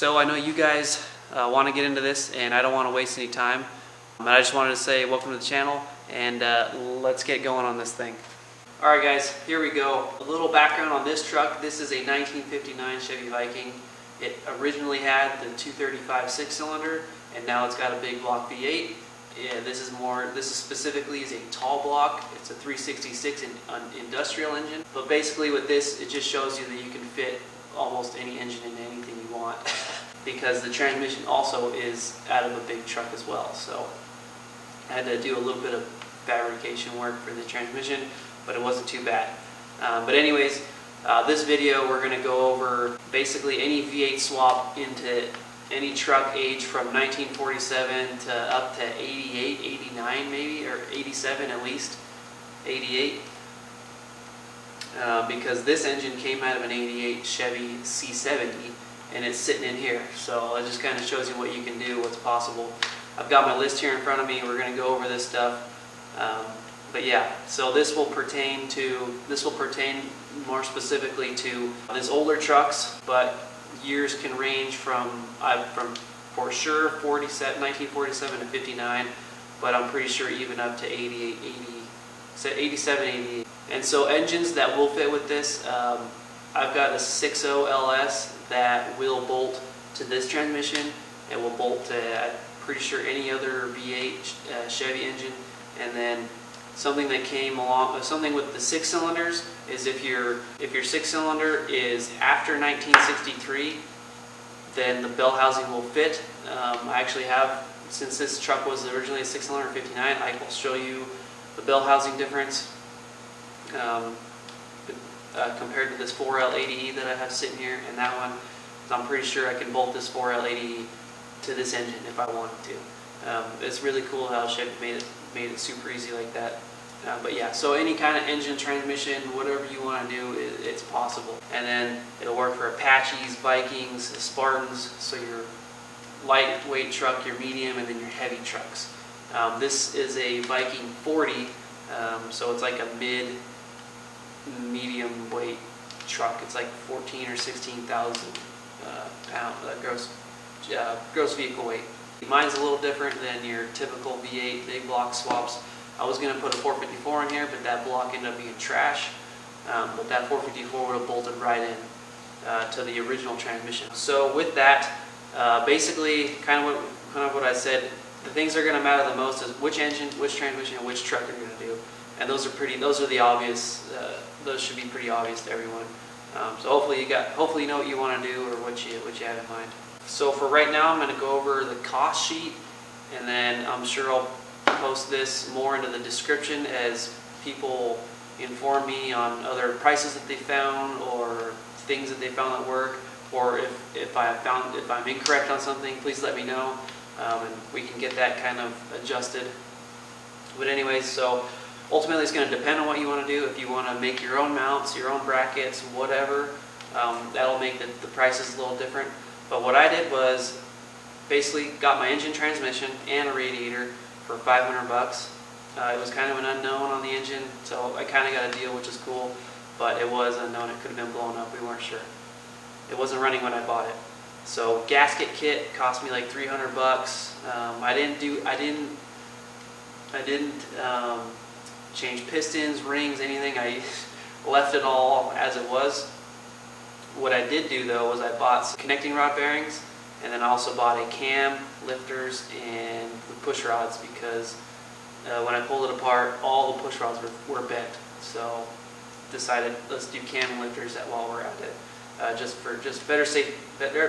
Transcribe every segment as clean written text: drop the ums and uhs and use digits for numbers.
So I know you guys want to get into this, and I don't want to waste any time. I just wanted to say welcome to the channel, and let's get going on this thing. Alright guys, here we go. A little background on this truck. This is a 1959 Chevy Viking. It originally had the 235 6-cylinder, and now it's got a big block V8. Yeah, this is specifically is a tall block. It's a 366 industrial engine. But basically with this, it just shows you that you can fit almost any engine into anything you want because the transmission also is out of a big truck as well. So I had to do a little bit of fabrication work for the transmission, but it wasn't too bad. But anyways, this video we're going to go over basically any V8 swap into any truck age from 1947 to up to 88, 89 maybe, or 87 at least, 88. Because this engine came out of an 88 Chevy C70 and it's sitting in here. So it just kind of shows you what you can do, what's possible. I've got my list here in front of me. We're going to go over this stuff. But yeah, so this will pertain more specifically to these older trucks, but years can range from for sure 1947 to 59, but I'm pretty sure even up to 88, 87, 88. And so engines that will fit with this, I've got a 60 LS that will bolt to this transmission. It will bolt to, I'm pretty sure, any other V8 Chevy engine. And then something that came along, something with the 6 cylinders is if your 6 cylinder is after 1963, then the bell housing will fit. I actually have, since this truck was originally a 6 cylinder 59, I will show you the bell housing difference compared to this 4L80E that I have sitting here and that one. So I'm pretty sure I can bolt this 4L80E to this engine if I wanted to. It's really cool how Chevy made it super easy like that. But yeah, so any kind of engine, transmission, whatever you want to do, it's possible. And then it'll work for Apaches, Vikings, Spartans, so your lightweight truck, your medium, and then your heavy trucks. This is a Viking 40, so it's like a medium weight truck. It's like 14 or 16,000 pound gross vehicle weight. Mine's a little different than your typical V8 big block swaps. I was going to put a 454 in here, but that block ended up being trash. But that 454 would have bolted right in to the original transmission. So with that, basically, kind of what I said, the things that are going to matter the most is which engine, which transmission, and which truck you're going to do. And those are the obvious. Those should be pretty obvious to everyone. So hopefully you know what you want to do or what you have in mind. So for right now, I'm going to go over the cost sheet, and then I'm sure I'll post this more into the description as people inform me on other prices that they found or things that they found that work, or if I'm incorrect on something, please let me know, and we can get that kind of adjusted. But anyways, so ultimately it's going to depend on what you want to do. If you want to make your own mounts, your own brackets, whatever, that'll make the prices a little different. But what I did was basically got my engine, transmission, and a radiator for $500 bucks. It was kind of an unknown on the engine, so I kind of got a deal, which is cool. But it was unknown; it could have been blown up. We weren't sure. It wasn't running when I bought it. So gasket kit cost me like $300 bucks. I didn't change pistons, rings, anything. I left it all as it was. What I did do though was I bought some connecting rod bearings, and then I also bought a cam, lifters, and the push rods because when I pulled it apart, all the push rods were bent. So decided let's do cam lifters while we're at it,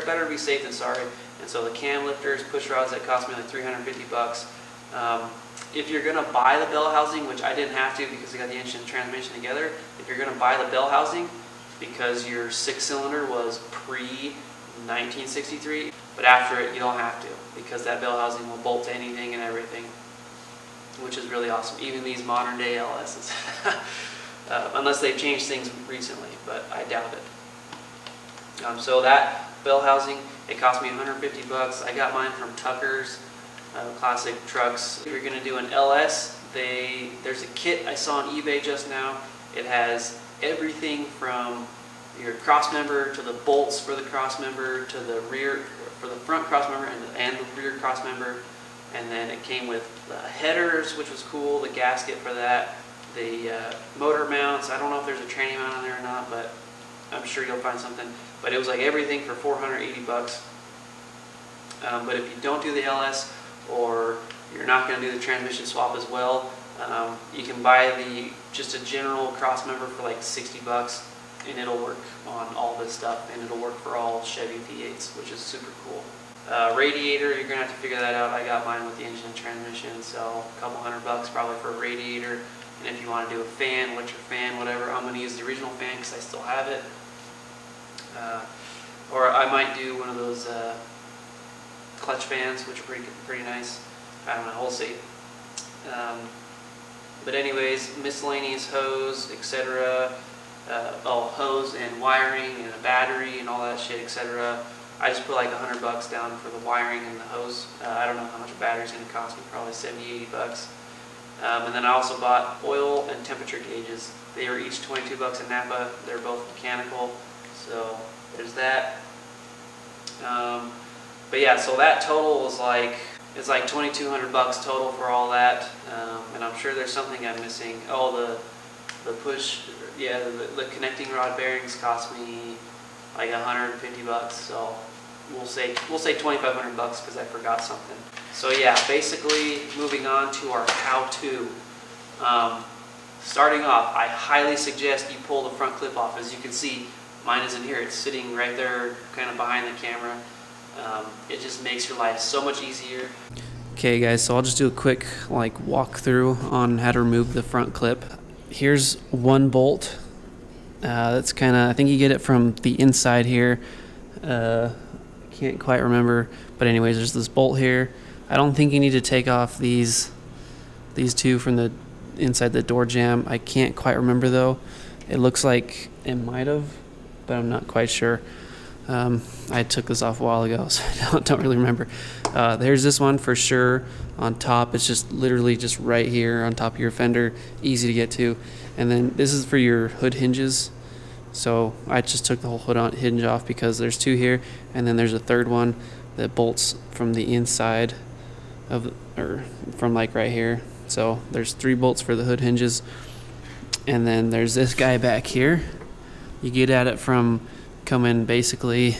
better to be safe than sorry. And so the cam lifters, push rods, that cost me like $350 bucks. If you're gonna buy the bell housing, which I didn't have to because I got the engine and transmission together, if you're gonna buy the bell housing because your 6-cylinder was pre-1963, but after it you don't have to because that bell housing will bolt to anything and everything, which is really awesome. Even these modern day LSs, unless they've changed things recently, but I doubt it. So that bell housing, it cost me $150 bucks. I got mine from Tucker's. Classic trucks. If you're going to do an LS, there's a kit I saw on eBay just now. It has everything from your cross member to the bolts for the cross member to the rear, for the front cross member and the rear cross member. And then it came with headers, which was cool, the gasket for that, the motor mounts. I don't know if there's a tranny mount on there or not, but I'm sure you'll find something. But it was like everything for 480 bucks. But if you don't do the LS, or you're not going to do the transmission swap as well, you can buy just a general cross member for like 60 bucks, and it'll work on all this stuff, and it'll work for all Chevy V8s, which is super cool. Radiator, you're going to have to figure that out. I got mine with the engine and transmission, so a couple $100 probably for a radiator. And if you want to do a fan, electric fan, whatever, I'm going to use the original fan because I still have it. Or I might do one of those clutch fans, which are pretty nice. I don't know, we'll see. But anyways, miscellaneous hose, etc. Hose and wiring and a battery and all that shit, etc. I just put like $100 down for the wiring and the hose. I don't know how much a battery's going to cost me, probably 70, 80 bucks. And then I also bought oil and temperature gauges. They were each 22 bucks in Napa. They're both mechanical, so there's that. But yeah, so that total was like, it's like 2,200 bucks total for all that. And I'm sure there's something I'm missing. Oh, the push, yeah, the connecting rod bearings cost me like 150 bucks. So we'll say 2,500 bucks because I forgot something. So yeah, basically moving on to our how-to. Starting off, I highly suggest you pull the front clip off. As you can see, mine isn't here. It's sitting right there, kind of behind the camera. It just makes your life so much easier. Okay guys, so I'll just do a quick walkthrough on how to remove the front clip. Here's one bolt. That's kind of, I think you get it from the inside here. Can't quite remember, but anyways, there's this bolt here. I don't think you need to take off these two from the inside the door jamb. I can't quite remember though. It looks like it might have, but I'm not quite sure. I took this off a while ago, so I don't really remember. There's this one for sure on top. It's just literally just right here on top of your fender, easy to get to. And then this is for your hood hinges. So I just took the whole hood hinge off because there's two here, and then there's a third one that bolts from the inside of, or from like right here. So there's 3 bolts for the hood hinges, and then there's this guy back here. You get at it from coming, basically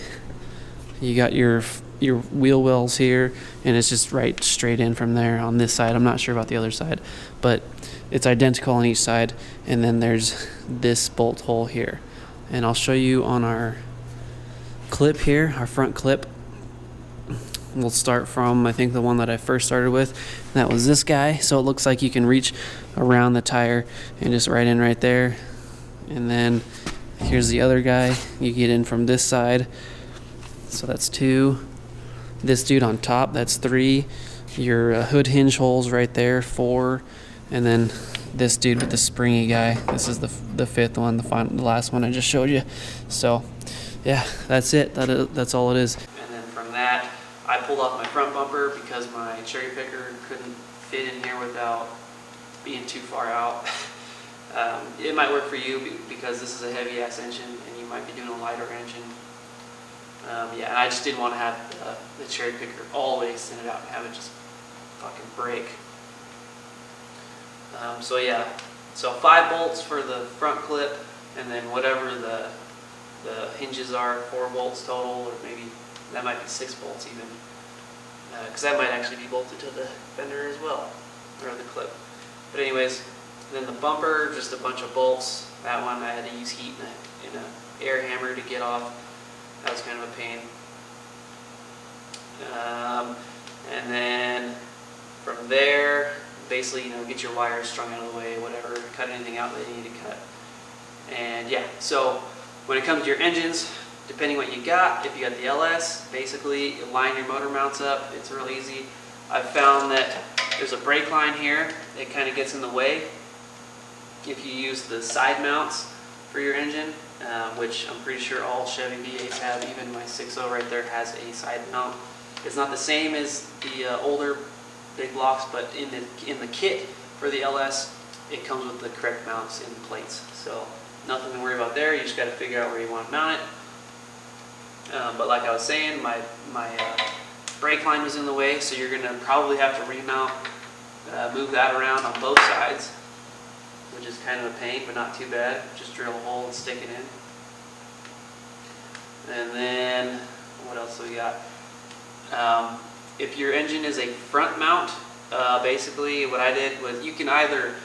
you got your wheel wells here, and it's just right straight in from there on this side. I'm not sure about the other side, but it's identical on each side. And then there's this bolt hole here, and I'll show you on our clip here, our front clip. We'll start from, I think, the one that I first started with. That was this guy. So it looks like you can reach around the tire and just right in right there. And then here's the other guy. You get in from this side. So that's 2. This dude on top, that's 3. Your hood hinge holes right there, 4. And then this dude with the springy guy. This is the 5th one, the last one I just showed you. So yeah, that's it. That's all it is. And then from that, I pulled off my front bumper because my cherry picker couldn't fit in here without being too far out. It might work for you because this is a heavy ass engine and you might be doing a lighter engine. Yeah, and I just didn't want to have the cherry picker all the way extended out and have it just fucking break. So yeah, so 5 bolts for the front clip, and then whatever the hinges are, 4 bolts total, or maybe that might be 6 bolts even, because that might actually be bolted to the fender as well, or the clip. But anyways, then the bumper, just a bunch of bolts. That one I had to use heat in an air hammer to get off. That was kind of a pain. And then from there, basically, get your wires strung out of the way, whatever, cut anything out that you need to cut. And yeah, so when it comes to your engines, depending what you got, if you got the LS, basically you line your motor mounts up. It's real easy. I've found that there's a brake line here. It kind of gets in the way if you use the side mounts for your engine, which I'm pretty sure all Chevy V8s have. Even my 6.0 right there has a side mount. It's not the same as the older big blocks, but in the kit for the LS, it comes with the correct mounts in the plates. So nothing to worry about there. You just got to figure out where you want to mount it. But like I was saying, my brake line was in the way, so you're going to probably have to remount, move that around on both sides, which is kind of a pain, but not too bad. Just drill a hole and stick it in. And then, what else do we got? If your engine is a front mount, basically what I did was, you can either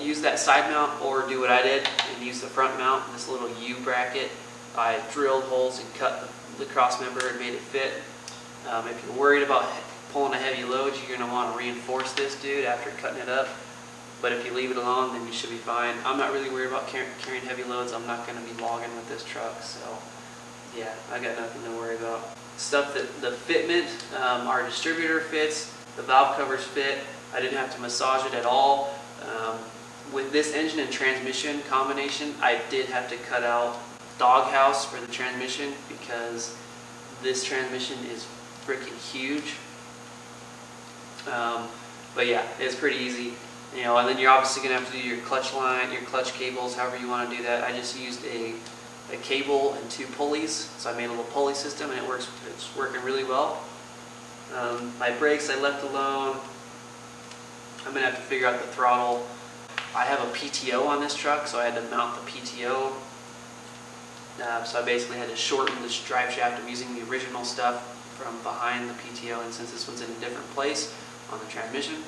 use that side mount or do what I did and use the front mount, this little U bracket. I drilled holes and cut the cross member and made it fit. If you're worried about pulling a heavy load, you're going to want to reinforce this dude after cutting it up. But if you leave it alone, then you should be fine. I'm not really worried about carrying heavy loads. I'm not going to be logging with this truck, so yeah, I got nothing to worry about. Stuff that the fitment, our distributor fits, the valve covers fit. I didn't have to massage it at all. With this engine and transmission combination, I did have to cut out doghouse for the transmission because this transmission is freaking huge. But yeah, it's pretty easy. You know, and then you're obviously gonna have to do your clutch line, your clutch cables, however you want to do that. I just used a cable and 2 pulleys, so I made a little pulley system, and it's working really well. My brakes I left alone. I'm gonna have to figure out the throttle. I have a PTO on this truck, so I had to mount the PTO. So I basically had to shorten this drive shaft. I'm using the original stuff from behind the PTO, and since this one's in a different place on the transmission,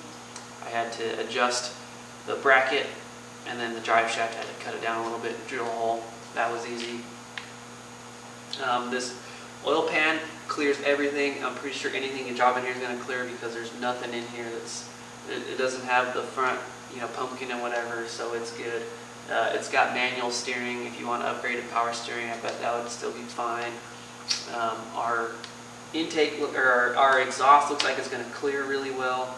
I had to adjust the bracket, and then the drive shaft, I had to cut it down a little bit, drill a hole. That was easy. This oil pan clears everything. I'm pretty sure anything you drop in here is going to clear because there's nothing in here it doesn't have the front, you know, pumpkin and whatever, so it's good. It's got manual steering. If you want to upgrade to power steering, I bet that would still be fine. Our intake, or our exhaust, looks like it's going to clear really well.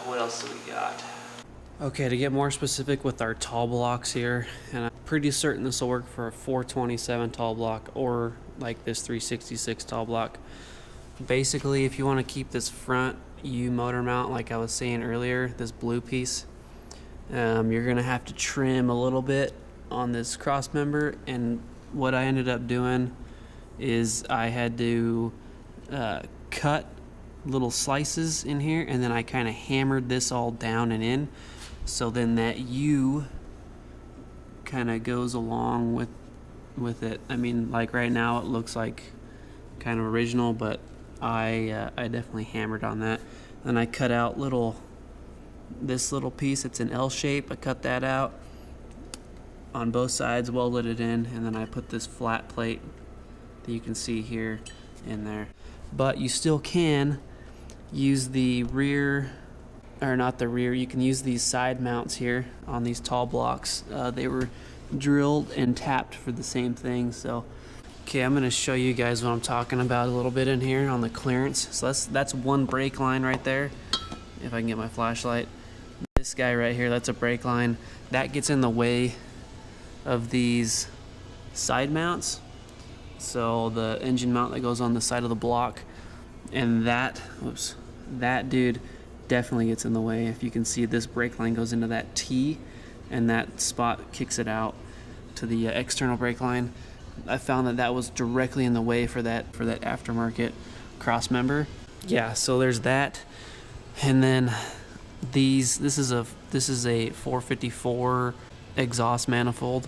What else do we got? Okay, to get more specific with our tall blocks here, and I'm pretty certain this will work for a 427 tall block or like this 366 tall block. Basically, if you want to keep this front U motor mount, like I was saying earlier, this blue piece, you're gonna have to trim a little bit on this cross member. And what I ended up doing is I had to cut little slices in here, and then I kind of hammered this all down and in, so then that U kind of goes along with it. I mean, like right now it looks like kind of original, but I definitely hammered on that. Then I cut out this little piece. It's an L shape. I cut that out on both sides, welded it in, and then I put this flat plate that you can see here in there. But you still can use the rear, or not the rear, you can use these side mounts here on these tall blocks. They were drilled and tapped for the same thing. So okay, I'm going to show you guys what I'm talking about a little bit in here on the clearance. So that's one brake line right there, if I can get my flashlight. This guy right here, that's a brake line. That gets in the way of these side mounts. So the engine mount that goes on the side of the block, and that dude definitely gets in the way. If you can see, this brake line goes into that T, and that spot kicks it out to the external brake line. I found that was directly in the way for that aftermarket cross member. Yeah, so there's that. And then this is a 454 exhaust manifold,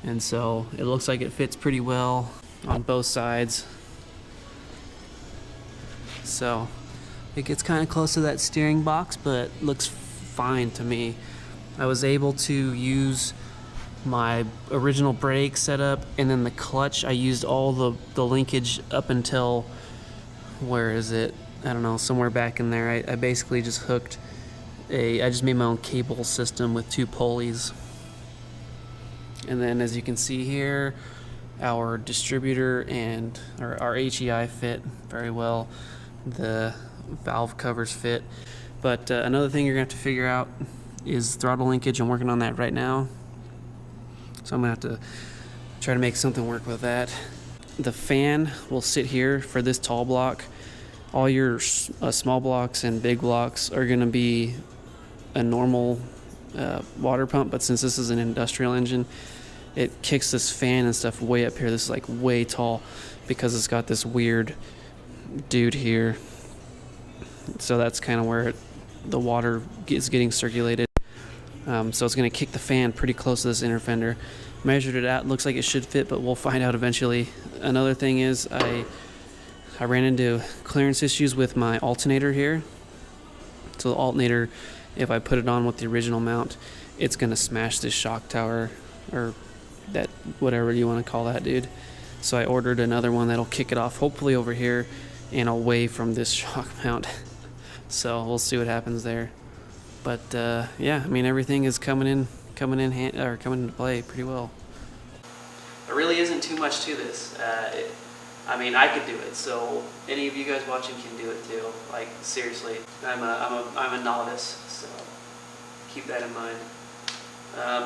and so it looks like it fits pretty well on both sides. So it gets kind of close to that steering box, but looks fine to me. I was able to use my original brake setup, and then the clutch, I used all the linkage up until, where is it? I don't know, somewhere back in there. I basically just hooked I just made my own cable system with 2 pulleys. And then as you can see here, our distributor and our HEI fit very well. The valve covers fit. But another thing you're gonna have to figure out is throttle linkage. I'm working on that right now, so I'm gonna have to try to make something work with that. The fan will sit here for this tall block. All your small blocks and big blocks are gonna be a normal water pump, but since this is an industrial engine, it kicks this fan and stuff way up here. This is like way tall because it's got this weird dude here. So that's kind of where the water is getting circulated. So it's going to kick the fan pretty close to this inner fender. Measured it out, looks like it should fit, but we'll find out eventually. Another thing is I ran into clearance issues with my alternator here. So the alternator, if I put it on with the original mount, it's going to smash this shock tower, or that, whatever you want to call that, dude. So I ordered another one that'll kick it off, hopefully over here and away from this shock mount. So we'll see what happens there. But yeah, I mean, everything is coming into play pretty well. There really isn't too much to this. I mean, I could do it, so any of you guys watching can do it too. Like, seriously, I'm a novice, so keep that in mind.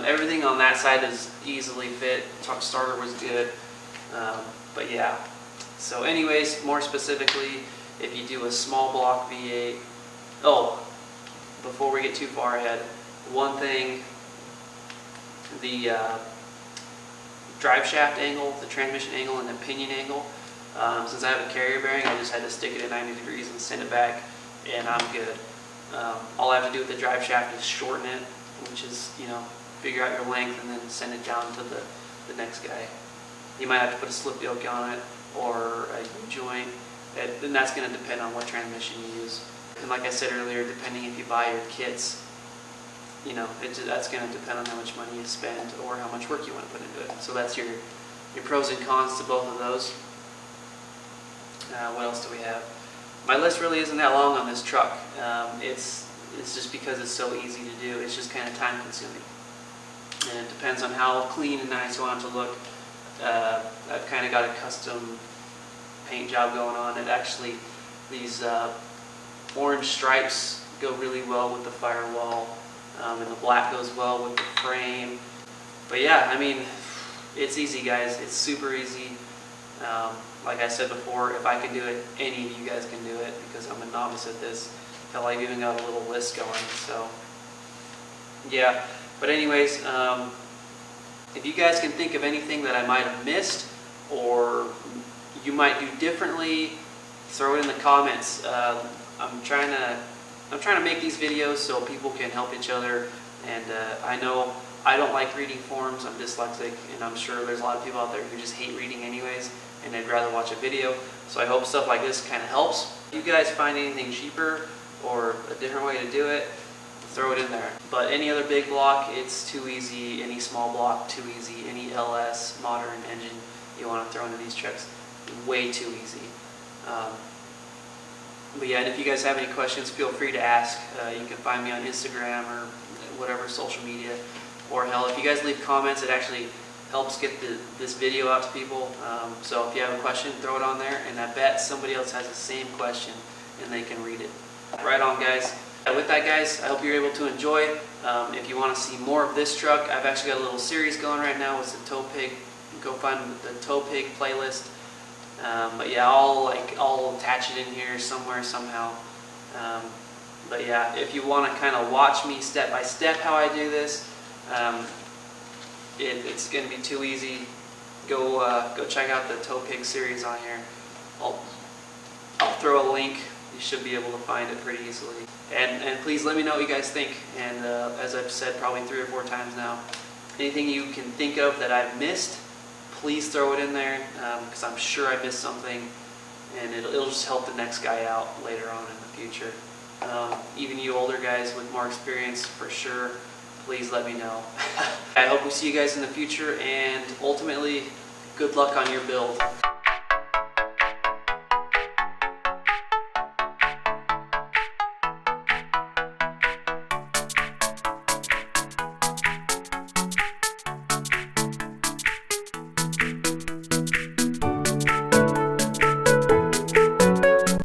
Everything on that side is easily fit. Truck starter was good, but yeah. So anyways, more specifically, if you do a small block V8, before we get too far ahead, one thing, the drive shaft angle, the transmission angle, and the pinion angle, since I have a carrier bearing, I just had to stick it at 90 degrees and send it back, and I'm good. All I have to do with the drive shaft is shorten it, which is, figure out your length and then send it down to the next guy. You might have to put a slip yoke on it or a U-joint, and that's going to depend on what transmission you use. And like I said earlier, depending if you buy your kits, that's going to depend on how much money you spend or how much work you want to put into it. So that's your pros and cons to both of those. What else do we have? My list really isn't that long on this truck. It's just because it's so easy to do. It's just kind of time consuming. And it depends on how clean and nice you want it to look. I've kind of got a custom paint job going on. It actually, these orange stripes go really well with the firewall, and the black goes well with the frame. But yeah, I mean, it's easy, guys. It's super easy. Like I said before, if I can do it, any of you guys can do it, because I'm a novice at this. Hell, I've even got a little list going. So yeah, but anyways, if you guys can think of anything that I might have missed or you might do differently, throw it in the comments. I'm trying to make these videos so people can help each other, and I know I don't like reading forums. I'm dyslexic, and I'm sure there's a lot of people out there who just hate reading anyways, and they'd rather watch a video. So I hope stuff like this kind of helps. If you guys find anything cheaper or a different way to do it, throw it in there. But any other big block, it's too easy. Any small block, too easy. Any LS, modern engine you want to throw into these trucks, way too easy. But yeah, and if you guys have any questions, feel free to ask. You can find me on Instagram or whatever social media. Or hell, if you guys leave comments, it actually helps get this video out to people. So if you have a question, throw it on there, and I bet somebody else has the same question and they can read it. Right on, guys. With that, guys, I hope you're able to enjoy. If you want to see more of this truck, I've actually got a little series going right now with the Tow Pig. Go find the Tow Pig playlist. But yeah, I'll attach it in here somewhere, somehow. But yeah, if you want to kind of watch me step by step how I do this, it's going to be too easy. Go check out the Tow Pig series on here. I'll throw a link. You should be able to find it pretty easily. And please let me know what you guys think. And as I've said probably 3 or 4 times now, anything you can think of that I've missed, please throw it in there, because I'm sure I missed something, and it'll just help the next guy out later on in the future. Even you older guys with more experience, for sure, please let me know. I hope we see you guys in the future, and ultimately, good luck on your build.